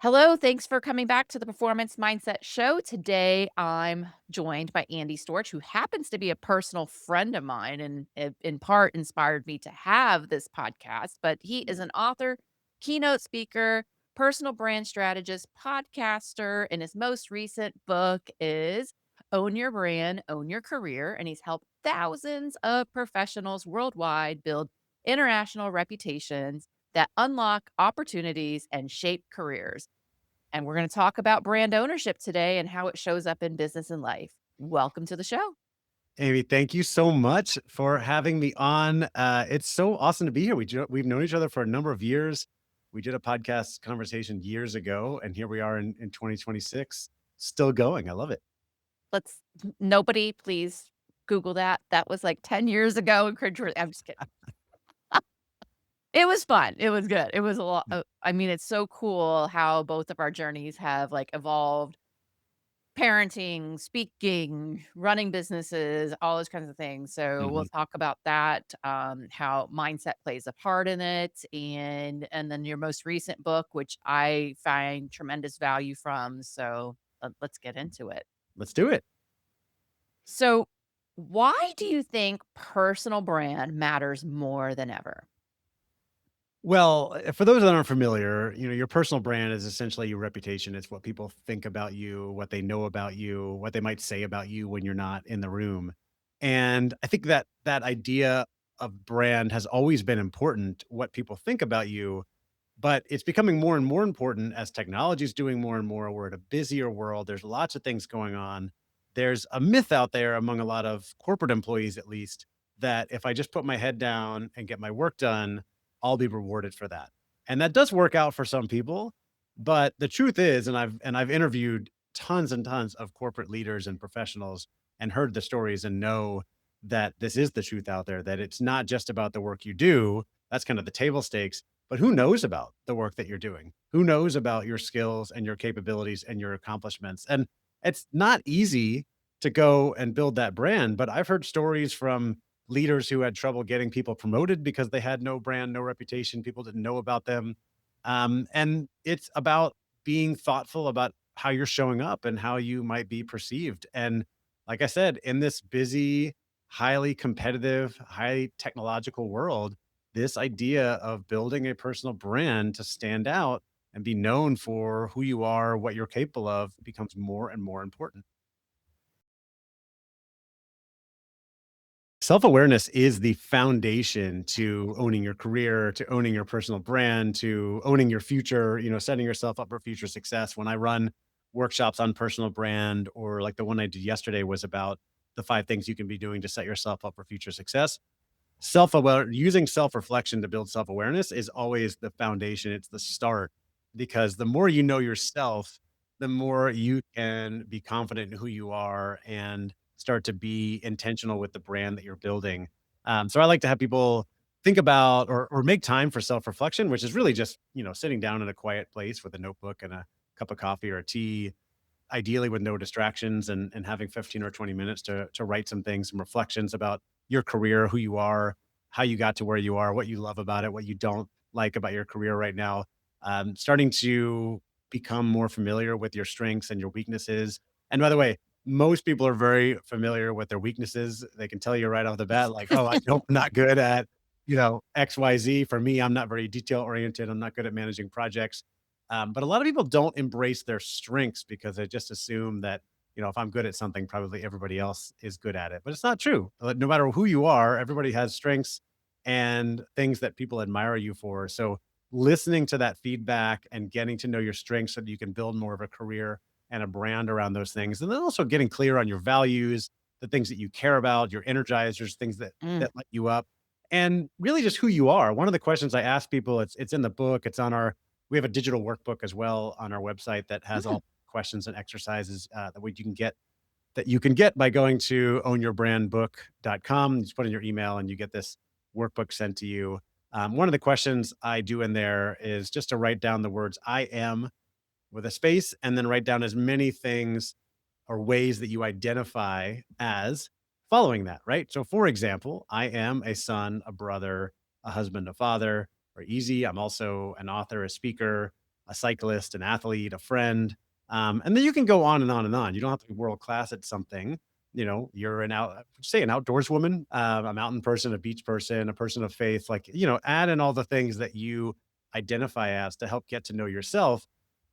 Hello, thanks for coming back to the Performance Mindset Show. Today, I'm joined by Andy Storch, who happens to be a personal friend of mine and in part inspired me to have this podcast. But he is an author, keynote speaker, personal brand strategist, podcaster, and his most recent book is Own Your Brand, Own Your Career. And he's helped thousands of professionals worldwide build international reputations that unlock opportunities and shape careers. And we're going to talk about brand ownership today and how it shows up in business and life. Welcome to the show. Amy, thank you so much for having me on. It's so awesome to be here. We've known each other for a number of years. We did a podcast conversation years ago, and here we are in 2026, still going. I love it. Nobody please Google that. That was like 10 years ago in cringe. I'm just kidding. It was fun. It was good. It was a lot. I mean, it's so cool how both of our journeys have like evolved. Parenting, speaking, running businesses, all those kinds of things. So we'll Mhm. talk about that, how mindset plays a part in it, and then your most recent book, which I find tremendous value from. So let's get into it. Let's do it. So, why do you think personal brand matters more than ever? Well, for those that aren't familiar, your personal brand is essentially your reputation. It's what people think about you, what they know about you, what they might say about you when you're not in the room. And I think that idea of brand has always been important, what people think about you, but it's becoming more and more important as technology is doing more and more. We're in a busier world. There's lots of things going on. There's a myth out there among a lot of corporate employees, at least, that if I just put my head down and get my work done, I'll be rewarded for that. And that does work out for some people, but the truth is, and I've interviewed tons and tons of corporate leaders and professionals and heard the stories and know that this is the truth out there, that it's not just about the work you do. That's kind of the table stakes, but who knows about the work that you're doing? Who knows about your skills and your capabilities and your accomplishments? And it's not easy to go and build that brand, but I've heard stories from leaders who had trouble getting people promoted because they had no brand, no reputation. People didn't know about them. And it's about being thoughtful about how you're showing up and how you might be perceived. And like I said, in this busy, highly competitive, highly technological world, this idea of building a personal brand to stand out and be known for who you are, what you're capable of, becomes more and more important. Self-awareness is the foundation to owning your career, to owning your personal brand, to owning your future, setting yourself up for future success. When I run workshops on personal brand, or like the one I did yesterday was about the 5 things you can be doing to set yourself up for future success. Using self-reflection to build self-awareness is always the foundation. It's the start, because the more you know yourself, the more you can be confident in who you are and start to be intentional with the brand that you're building. So I like to have people think about or make time for self-reflection, which is really just, sitting down in a quiet place with a notebook and a cup of coffee or a tea, ideally with no distractions, and having 15 or 20 minutes to write some things, some reflections about your career, who you are, how you got to where you are, what you love about it, what you don't like about your career right now. Starting to become more familiar with your strengths and your weaknesses. And by the way, most people are very familiar with their weaknesses. They can tell you right off the bat, like, oh, I know I'm not good at, XYZ. For me, I'm not very detail oriented. I'm not good at managing projects. But a lot of people don't embrace their strengths because they just assume that, if I'm good at something, probably everybody else is good at it. But it's not true. No matter who you are, everybody has strengths and things that people admire you for. So listening to that feedback and getting to know your strengths so that you can build more of a career and a brand around those things. And then also getting clear on your values, the things that you care about, your energizers, things that Mm. that light you up, and really just who you are. One of the questions I ask people, it's in the book, it's on our we have a digital workbook as well on our website that has Mm. all questions and exercises that you can get by going to ownyourbrandbook.com. You just put in your email and you get this workbook sent to you. One of the questions I do in there is just to write down the words "I am" with a space, and then write down as many things or ways that you identify as following that, right? So, for example, I am a son, a brother, a husband, a father, or easy. I'm also an author, a speaker. a cyclist, an athlete, a friend. And then you can go on and on and on. You don't have to be world class at something. You're say an outdoors woman, a mountain person, a beach person, a person of faith, like, add in all the things that you identify as to help get to know yourself.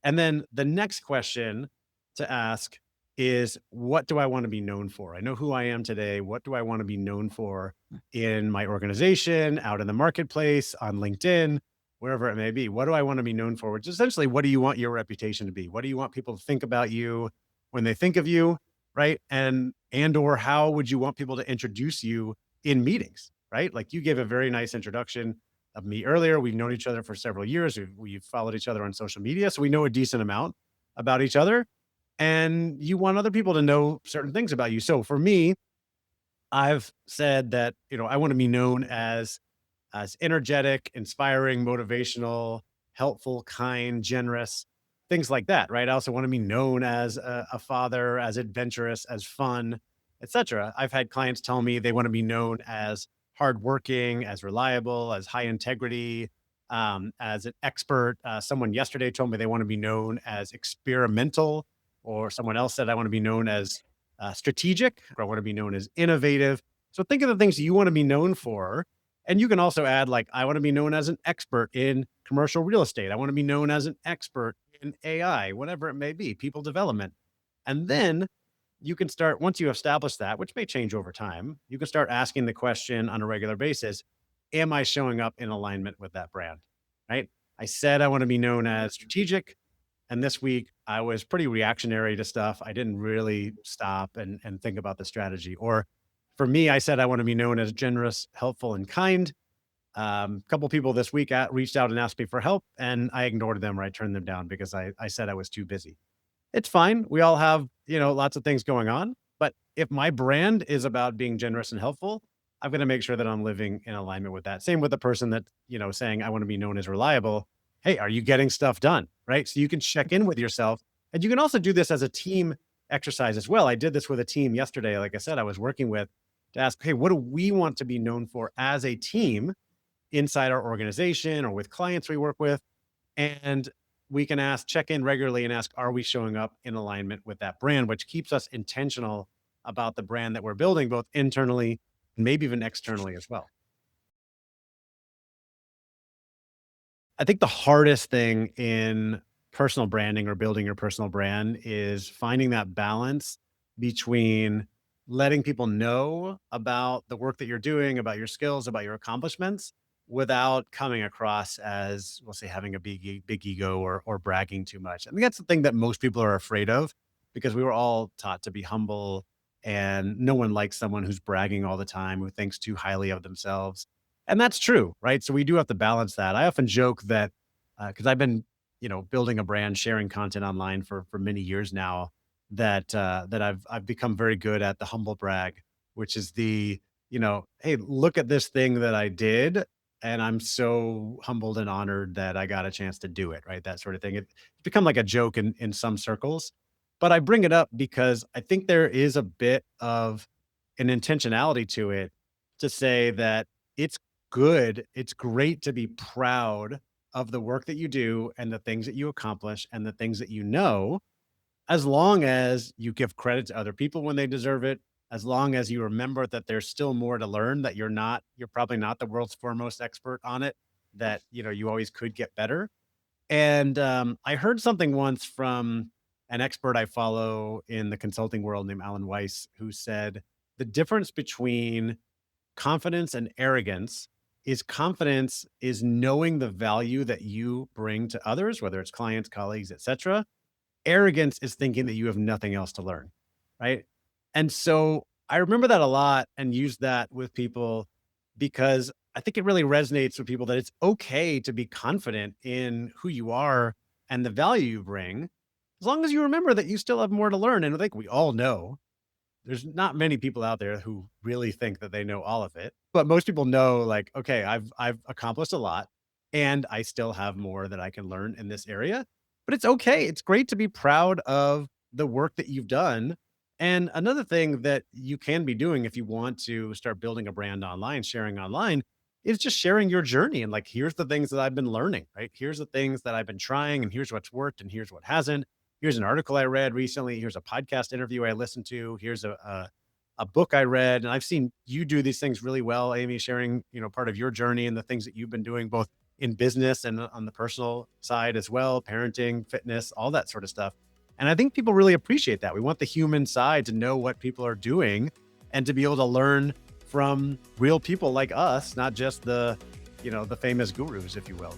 And then the next question to ask is, what do I want to be known for? I know who I am today. What do I want to be known for in my organization, out in the marketplace, on LinkedIn, wherever it may be? What do I want to be known for? Which is essentially, what do you want your reputation to be? What do you want people to think about you when they think of you? Right. And or how would you want people to introduce you in meetings? Right. Like, you gave a very nice introduction of me earlier. We've known each other for several years. We've followed each other on social media. So we know a decent amount about each other. And you want other people to know certain things about you. So for me, I've said that, I want to be known as energetic, inspiring, motivational, helpful, kind, generous, things like that, right? I also want to be known as a father, as adventurous, as fun, etc. I've had clients tell me they want to be known as hardworking, as reliable, as high integrity, as an expert. Someone yesterday told me they want to be known as experimental, or someone else said, I want to be known as strategic, or I want to be known as innovative. So think of the things you want to be known for, and you can also add, like, I want to be known as an expert in commercial real estate. I want to be known as an expert in AI, whatever it may be, people development. And then you can start, once you establish that, which may change over time, you can start asking the question on a regular basis, am I showing up in alignment with that brand? Right? I said I want to be known as strategic. And this week I was pretty reactionary to stuff. I didn't really stop and think about the strategy. Or for me, I said I want to be known as generous, helpful, and kind. A couple people this week reached out and asked me for help, and I ignored them, or I turned them down because I said I was too busy. It's fine. We all have, lots of things going on. But if my brand is about being generous and helpful, I'm going to make sure that I'm living in alignment with that. Same with the person that, saying I want to be known as reliable. Hey, are you getting stuff done? Right. So you can check in with yourself. And you can also do this as a team exercise as well. I did this with a team yesterday. Like I said, I was working with, to ask, hey, what do we want to be known for as a team inside our organization or with clients we work with? And we can check in regularly and ask, are we showing up in alignment with that brand, which keeps us intentional about the brand that we're building, both internally and maybe even externally as well. I think the hardest thing in personal branding or building your personal brand is finding that balance between letting people know about the work that you're doing, about your skills, about your accomplishments, without coming across as, we'll say, having a big ego, or bragging too much. I think that's the thing that most people are afraid of, because we were all taught to be humble, and no one likes someone who's bragging all the time, who thinks too highly of themselves. And that's true, right? So we do have to balance that. I often joke that, because I've been, building a brand, sharing content online for many years now, that I've become very good at the humble brag, which is hey, look at this thing that I did, and I'm so humbled and honored that I got a chance to do it, right? That sort of thing. It's become like a joke in some circles, but I bring it up because I think there is a bit of an intentionality to it, to say that it's it's great to be proud of the work that you do and the things that you accomplish and the things that as long as you give credit to other people when they deserve it, as long as you remember that there's still more to learn, that you're probably not the world's foremost expert on it, that, you always could get better. And I heard something once from an expert I follow in the consulting world named Alan Weiss, who said the difference between confidence and arrogance is, confidence is knowing the value that you bring to others, whether it's clients, colleagues, etc. Arrogance is thinking that you have nothing else to learn, right? And so I remember that a lot and use that with people, because I think it really resonates with people that it's okay to be confident in who you are and the value you bring, as long as you remember that you still have more to learn. And I think we all know there's not many people out there who really think that they know all of it, but most people know, like, okay, I've accomplished a lot, and I still have more that I can learn in this area. But it's okay. It's great to be proud of the work that you've done. And another thing that you can be doing if you want to start building a brand online, sharing online, It's just sharing your journey and like, here's the things that I've been learning, right? Here's the things that I've been trying, and here's what's worked, and here's what hasn't. Here's an article I read recently. Here's a podcast interview I listened to. Here's a book I read, and I've seen you do these things really well, Amy, sharing, part of your journey and the things that you've been doing both in business and on the personal side as well, parenting, fitness, all that sort of stuff. And I think people really appreciate that. We want the human side to know what people are doing and to be able to learn from real people like us, not just the famous gurus, if you will.